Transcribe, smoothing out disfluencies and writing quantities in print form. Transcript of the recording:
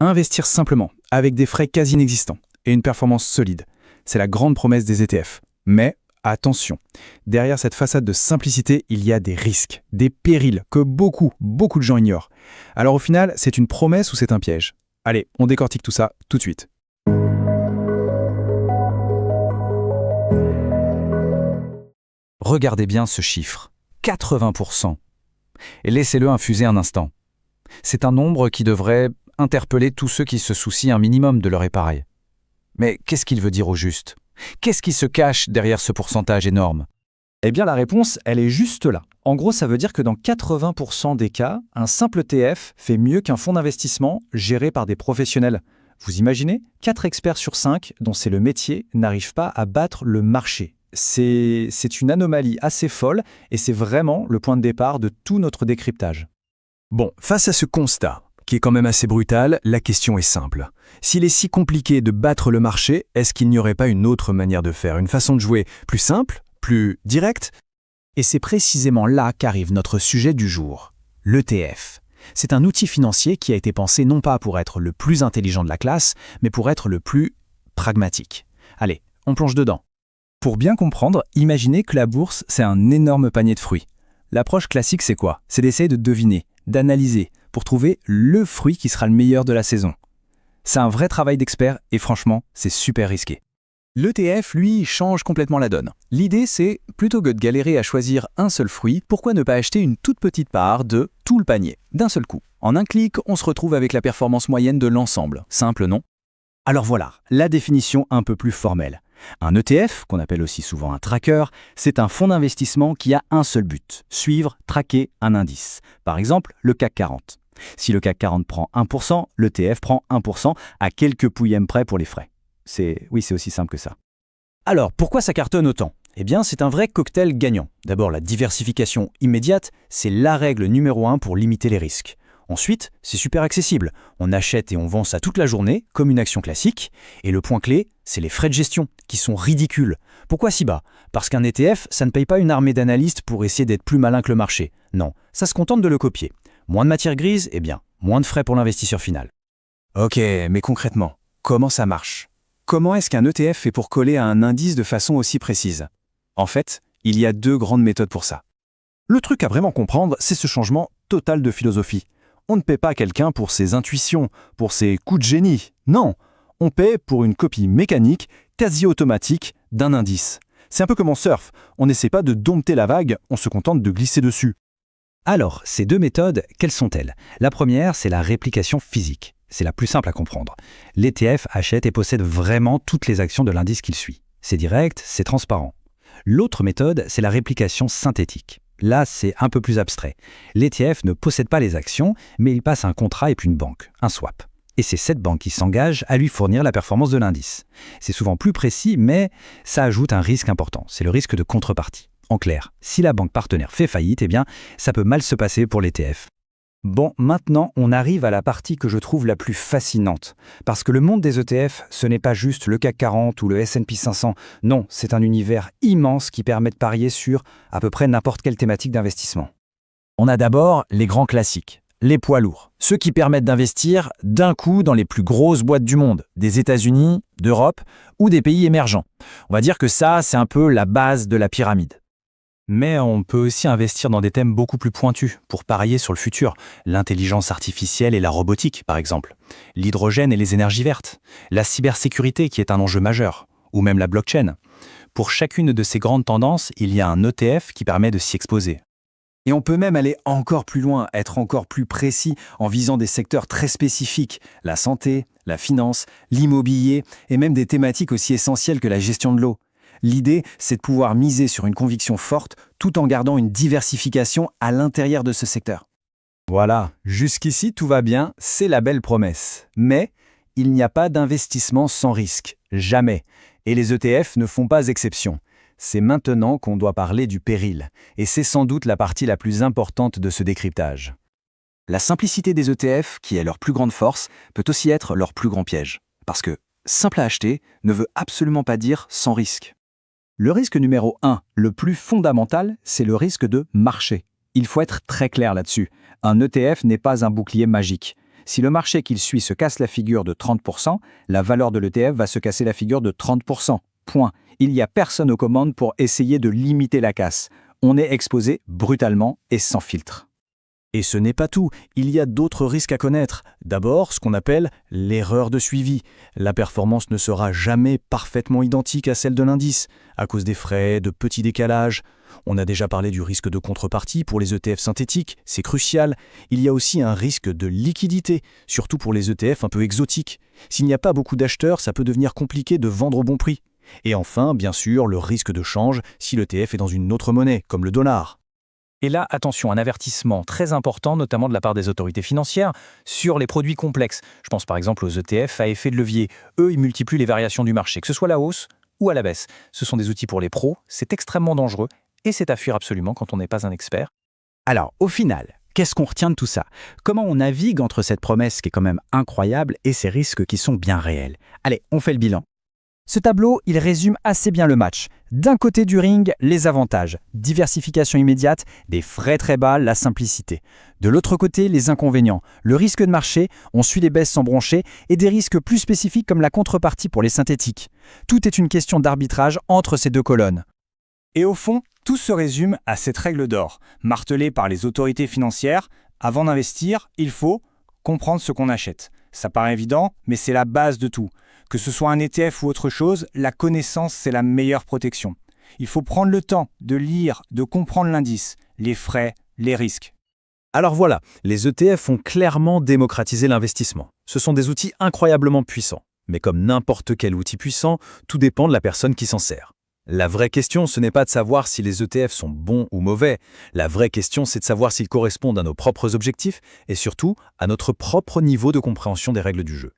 Investir simplement, avec des frais quasi inexistants et une performance solide. C'est la grande promesse des ETF. Mais attention, derrière cette façade de simplicité, il y a des risques, des périls que beaucoup de gens ignorent. Alors au final, c'est une promesse ou c'est un piège? Allez, on décortique tout ça tout de suite. Regardez bien ce chiffre, 80%. Et laissez-le infuser un instant. C'est un nombre qui devrait interpeller tous ceux qui se soucient un minimum de leur épargne. Mais qu'est-ce qu'il veut dire au juste? Qu'est-ce qui se cache derrière ce pourcentage énorme? Eh bien, la réponse, elle est juste là. En gros, ça veut dire que dans 80% des cas, un simple ETF fait mieux qu'un fonds d'investissement géré par des professionnels. Vous imaginez? 4 experts sur 5, dont c'est le métier, n'arrivent pas à battre le marché. C'est une anomalie assez folle et c'est vraiment le point de départ de tout notre décryptage. Bon, face à ce constat, qui est quand même assez brutal, la question est simple. S'il est si compliqué de battre le marché, est-ce qu'il n'y aurait pas une autre manière de faire, une façon de jouer plus simple, plus directe? Et c'est précisément là qu'arrive notre sujet du jour, l'ETF. C'est un outil financier qui a été pensé non pas pour être le plus intelligent de la classe, mais pour être le plus pragmatique. Allez, on plonge dedans. Pour bien comprendre, imaginez que la bourse, c'est un énorme panier de fruits. L'approche classique, c'est quoi? C'est d'essayer de deviner, d'analyser, pour trouver le fruit qui sera le meilleur de la saison. C'est un vrai travail d'expert et franchement, c'est super risqué. L'ETF, lui, change complètement la donne. L'idée, c'est, plutôt que de galérer à choisir un seul fruit, pourquoi ne pas acheter une toute petite part de tout le panier, d'un seul coup? En un clic, on se retrouve avec la performance moyenne de l'ensemble. Simple, non? Alors voilà, la définition un peu plus formelle. Un ETF, qu'on appelle aussi souvent un tracker, c'est un fonds d'investissement qui a un seul but, suivre, traquer un indice. Par exemple, le CAC 40. Si le CAC 40 prend 1%, l'ETF prend 1% à quelques pouillèmes près pour les frais. C'est aussi simple que ça. Alors, pourquoi ça cartonne autant? Eh bien, c'est un vrai cocktail gagnant. D'abord, la diversification immédiate, c'est la règle numéro 1 pour limiter les risques. Ensuite, c'est super accessible. On achète et on vend ça toute la journée, comme une action classique. Et le point clé, c'est les frais de gestion, qui sont ridicules. Pourquoi si bas? Parce qu'un ETF, ça ne paye pas une armée d'analystes pour essayer d'être plus malin que le marché. Non, ça se contente de le copier. Moins de matière grise, eh bien, moins de frais pour l'investisseur final. Ok, mais concrètement, comment ça marche? Comment est-ce qu'un ETF fait pour coller à un indice de façon aussi précise? En fait, il y a 2 grandes méthodes pour ça. Le truc à vraiment comprendre, c'est ce changement total de philosophie. On ne paie pas quelqu'un pour ses intuitions, pour ses coups de génie. Non, on paie pour une copie mécanique, quasi automatique, d'un indice. C'est un peu comme en surf. On n'essaie pas de dompter la vague, on se contente de glisser dessus. Alors, ces deux méthodes, quelles sont-elles? La première, c'est la réplication physique. C'est la plus simple à comprendre. L'ETF achète et possède vraiment toutes les actions de l'indice qu'il suit. C'est direct, c'est transparent. L'autre méthode, c'est la réplication synthétique. Là, c'est un peu plus abstrait. L'ETF ne possède pas les actions, mais il passe un contrat et puis une banque, un swap. Et c'est cette banque qui s'engage à lui fournir la performance de l'indice. C'est souvent plus précis, mais ça ajoute un risque important. C'est le risque de contrepartie. En clair, si la banque partenaire fait faillite, eh bien, ça peut mal se passer pour l'ETF. Bon, maintenant, on arrive à la partie que je trouve la plus fascinante. Parce que le monde des ETF, ce n'est pas juste le CAC 40 ou le S&P 500. Non, c'est un univers immense qui permet de parier sur à peu près n'importe quelle thématique d'investissement. On a d'abord les grands classiques, les poids lourds. Ceux qui permettent d'investir d'un coup dans les plus grosses boîtes du monde, des États-Unis, d'Europe ou des pays émergents. On va dire que ça, c'est un peu la base de la pyramide. Mais on peut aussi investir dans des thèmes beaucoup plus pointus pour parier sur le futur. L'intelligence artificielle et la robotique, par exemple. L'hydrogène et les énergies vertes. La cybersécurité qui est un enjeu majeur. Ou même la blockchain. Pour chacune de ces grandes tendances, il y a un ETF qui permet de s'y exposer. Et on peut même aller encore plus loin, être encore plus précis en visant des secteurs très spécifiques, la santé, la finance, l'immobilier et même des thématiques aussi essentielles que la gestion de l'eau. L'idée, c'est de pouvoir miser sur une conviction forte tout en gardant une diversification à l'intérieur de ce secteur. Voilà, jusqu'ici tout va bien, c'est la belle promesse. Mais il n'y a pas d'investissement sans risque, jamais. Et les ETF ne font pas exception. C'est maintenant qu'on doit parler du péril, et c'est sans doute la partie la plus importante de ce décryptage. La simplicité des ETF, qui est leur plus grande force, peut aussi être leur plus grand piège. Parce que simple à acheter ne veut absolument pas dire sans risque. Le risque numéro 1, le plus fondamental, c'est le risque de marché. Il faut être très clair là-dessus. Un ETF n'est pas un bouclier magique. Si le marché qu'il suit se casse la figure de 30%, la valeur de l'ETF va se casser la figure de 30%. Point. Il n'y a personne aux commandes pour essayer de limiter la casse. On est exposé brutalement et sans filtre. Et ce n'est pas tout, il y a d'autres risques à connaître. D'abord, ce qu'on appelle l'erreur de suivi. La performance ne sera jamais parfaitement identique à celle de l'indice, à cause des frais, de petits décalages. On a déjà parlé du risque de contrepartie pour les ETF synthétiques, c'est crucial. Il y a aussi un risque de liquidité, surtout pour les ETF un peu exotiques. S'il n'y a pas beaucoup d'acheteurs, ça peut devenir compliqué de vendre au bon prix. Et enfin, bien sûr, le risque de change si l'ETF est dans une autre monnaie, comme le dollar. Et là, attention, un avertissement très important, notamment de la part des autorités financières, sur les produits complexes. Je pense par exemple aux ETF à effet de levier. Eux, ils multiplient les variations du marché, que ce soit à la hausse ou à la baisse. Ce sont des outils pour les pros, c'est extrêmement dangereux et c'est à fuir absolument quand on n'est pas un expert. Alors, au final, qu'est-ce qu'on retient de tout ça? Comment on navigue entre cette promesse qui est quand même incroyable et ces risques qui sont bien réels? Allez, on fait le bilan. Ce tableau, il résume assez bien le match. D'un côté du ring, les avantages, diversification immédiate, des frais très bas, la simplicité. De l'autre côté, les inconvénients, le risque de marché, on suit les baisses sans broncher, et des risques plus spécifiques comme la contrepartie pour les synthétiques. Tout est une question d'arbitrage entre ces deux colonnes. Et au fond, tout se résume à cette règle d'or, martelée par les autorités financières. Avant d'investir, il faut comprendre ce qu'on achète. Ça paraît évident, mais c'est la base de tout. Que ce soit un ETF ou autre chose, la connaissance, c'est la meilleure protection. Il faut prendre le temps de lire, de comprendre l'indice, les frais, les risques. Alors voilà, les ETF ont clairement démocratisé l'investissement. Ce sont des outils incroyablement puissants. Mais comme n'importe quel outil puissant, tout dépend de la personne qui s'en sert. La vraie question, ce n'est pas de savoir si les ETF sont bons ou mauvais. La vraie question, c'est de savoir s'ils correspondent à nos propres objectifs et surtout à notre propre niveau de compréhension des règles du jeu.